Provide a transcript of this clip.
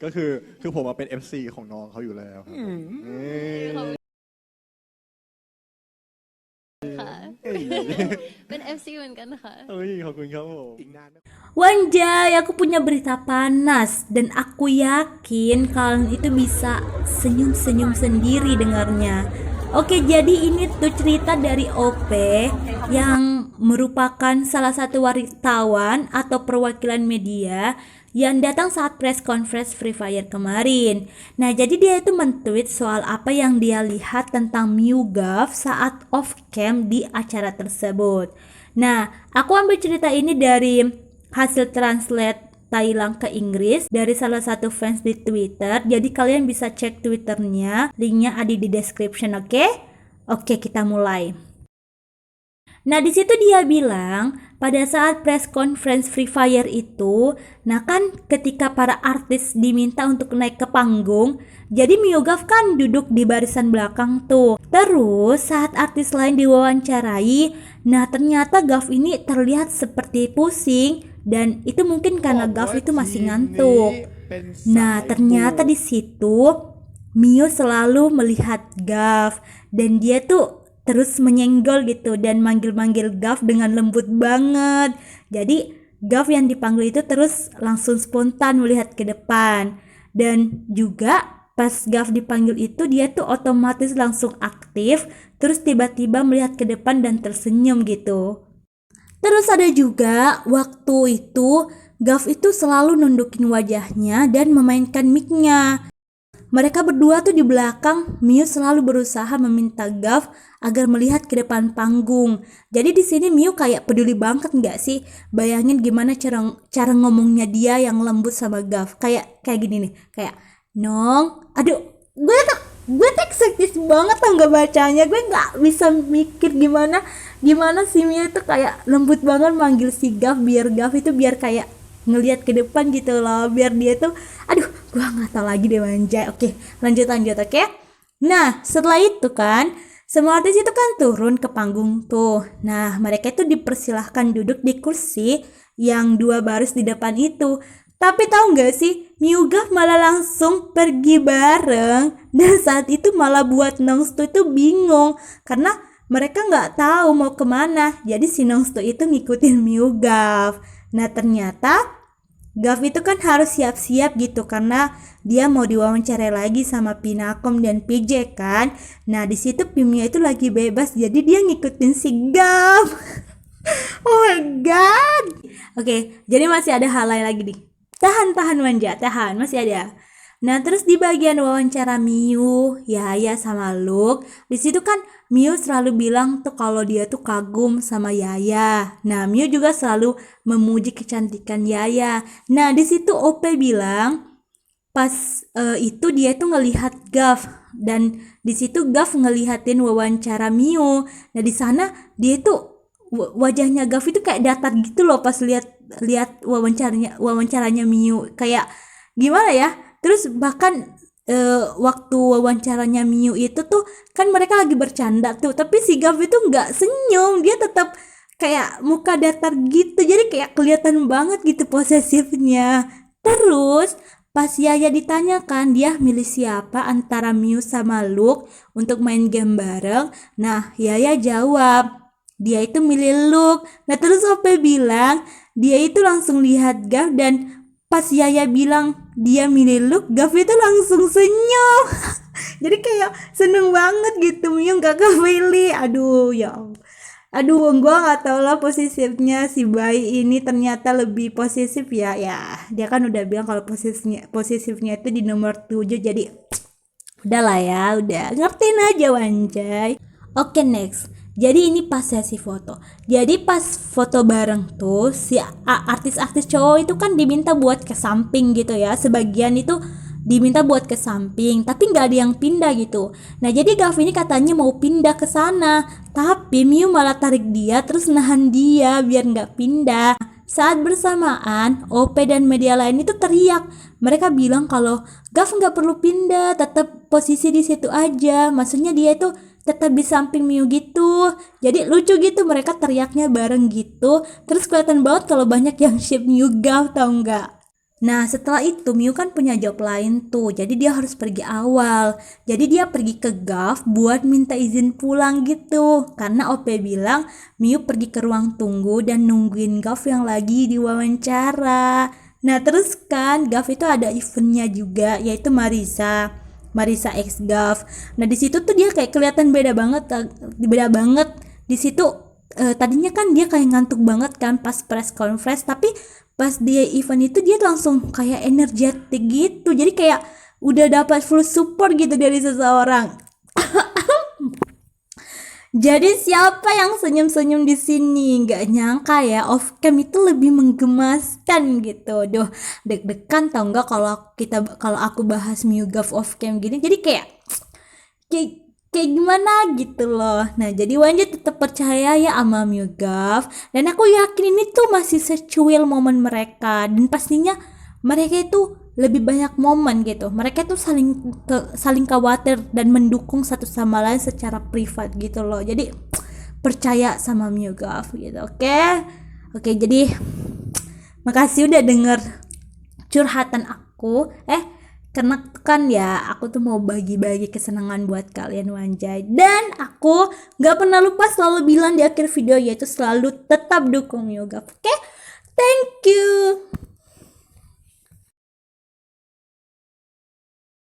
ก็คือผมมาเป็น FC ของน้องเขาอยู่แล้วครับผมค่ะ เอ้ย เป็น FC เหมือนกันค่ะ เอ้ยขอบคุณครับผมอีกนานไหม Wanjay, aku punya berita panas dan aku yakin kalian itu bisa senyum-senyum sendiri dengarnya. Oke, jadi ini tuh cerita dari OP yang merupakan salah satu wartawan atau perwakilan media yang datang saat press conference Free Fire kemarin. Nah, jadi dia itu men-tweet soal apa yang dia lihat tentang MewGov saat off cam di acara tersebut. Nah, aku ambil cerita ini dari hasil translate Thailand ke Inggris dari salah satu fans di Twitter. Jadi kalian bisa cek Twitternya, linknya ada di description, oke? Oke, kita mulai. Nah, di situ dia bilang pada saat press conference Free Fire itu, nah kan ketika para artis diminta untuk naik ke panggung, jadi MewGov kan duduk di barisan belakang tuh. Terus saat artis lain diwawancarai, nah ternyata Gav ini terlihat seperti pusing dan itu mungkin karena Gav itu masih ngantuk. Nah, ternyata di situ Mio selalu melihat Gav dan dia tuh terus menyenggol gitu dan manggil-manggil Gav dengan lembut banget. Jadi Gav yang dipanggil itu terus langsung spontan melihat ke depan. Dan juga pas Gav dipanggil itu dia tuh otomatis langsung aktif, terus tiba-tiba melihat ke depan dan tersenyum gitu. Terus ada juga waktu itu Gav itu selalu nundukin wajahnya dan memainkan mic-nya. Mereka berdua tuh di belakang, Mio selalu berusaha meminta Gav agar melihat ke depan panggung. Jadi di sini Mio kayak peduli banget nggak sih? Bayangin gimana cara ngomongnya dia yang lembut sama Gav. Kayak gini nih, kayak Nong, aduh, gue teksektis banget tau nggak bacanya. Gue nggak bisa mikir gimana si Mio itu kayak lembut banget manggil si Gav biar Gav itu biar kayak ngelihat ke depan gitu loh, biar dia tuh aduh gua nggak tahu lagi deh Wanjay. Oke, lanjut oke. Nah, setelah itu kan semua artis itu kan turun ke panggung tuh. Nah, mereka itu dipersilahkan duduk di kursi yang 2 baris di depan itu. Tapi tahu nggak sih, MewGov malah langsung pergi bareng dan saat itu malah buat Nongstu itu bingung karena mereka nggak tahu mau kemana. Jadi si Nongstu itu ngikutin MewGov. Nah, ternyata Gav itu kan harus siap-siap gitu karena dia mau diwawancara lagi sama Pinakom dan PJ kan. Nah, di situ Pimia itu lagi bebas jadi dia ngikutin si Gav. Oh my god. Oke, jadi masih ada hal lain lagi nih. Tahan Wanja, tahan, masih ada. Nah, terus di bagian wawancara Miu, Yaya sama Luke, di situ kan Miu selalu bilang tuh kalau dia tuh kagum sama Yaya. Nah, Miu juga selalu memuji kecantikan Yaya. Nah, di situ OP bilang pas itu dia tuh ngelihat Gav dan di situ Gav ngelihatin wawancara Miu. Nah, di sana dia tuh wajahnya Gav itu kayak datar gitu loh pas lihat wawancaranya Miu. Kayak gimana ya? Terus bahkan waktu wawancaranya Miu itu tuh kan mereka lagi bercanda tuh, tapi si Gav itu nggak senyum, dia tetap kayak muka datar gitu, jadi kayak kelihatan banget gitu posesifnya. Terus pas Yaya ditanyakan dia milih siapa antara Miu sama Luke untuk main game bareng, nah Yaya jawab dia itu milih Luke. Nah terus Ope bilang dia itu langsung lihat Gav dan pas Yaya bilang dia milih Luke, Gav itu langsung senyum. Jadi kayak seneng banget gitu Miu gak kepilih. Aduh ya Allah. Aduh gua gak tau lah posesifnya si bayi ini ternyata lebih posesif ya. Ya dia kan udah bilang kalau posesifnya itu di nomor 7. Jadi udahlah ya, udah ngertiin aja Wanjay. Oke, next. Jadi ini pas sesi foto. Jadi pas foto bareng tuh si artis-artis cowok itu kan diminta buat ke samping gitu ya. Sebagian itu diminta buat ke samping, tapi nggak ada yang pindah gitu. Nah jadi Gav ini katanya mau pindah ke sana, tapi Miu malah tarik dia terus nahan dia biar nggak pindah. Saat bersamaan, OP dan media lain itu teriak. Mereka bilang kalau Gav nggak perlu pindah, tetap posisi di situ aja. Maksudnya dia itu tetap di samping Miu gitu. Jadi lucu gitu mereka teriaknya bareng gitu. Terus kelihatan banget kalau banyak yang ship Miu Gav tau nggak? Nah, setelah itu Miu kan punya job lain tuh. Jadi dia harus pergi awal. Jadi dia pergi ke Gav buat minta izin pulang gitu. Karena OP bilang Miu pergi ke ruang tunggu dan nungguin Gav yang lagi diwawancara. Nah, terus kan Gav itu ada eventnya juga, yaitu Marisa X Gav. Nah, di situ tuh dia kayak kelihatan beda banget. Di situ tadinya kan dia kayak ngantuk banget kan pas press conference, tapi pas dia event itu dia langsung kayak energetik gitu, jadi kayak udah dapat full support gitu dari seseorang. Jadi siapa yang senyum-senyum di sini? Nggak nyangka ya, off cam itu lebih menggemaskan gitu. Duh, deg-degan tau nggak kalau aku bahas MuGov off cam gini. Jadi kayak gimana gitu loh. Nah, jadi Wanja tetap percaya ya sama MuGov, dan aku yakin ini tuh masih secuil momen mereka, dan pastinya mereka itu lebih banyak momen gitu. Mereka tuh saling khawatir dan mendukung satu sama lain secara privat gitu loh. Jadi percaya sama MuGov gitu. Oke, jadi makasih udah denger curhatan aku. Karena kan ya aku tuh mau bagi-bagi kesenangan buat kalian Wanjay, dan aku gak pernah lupa selalu bilang di akhir video, yaitu selalu tetap dukung MuGov. Thank you.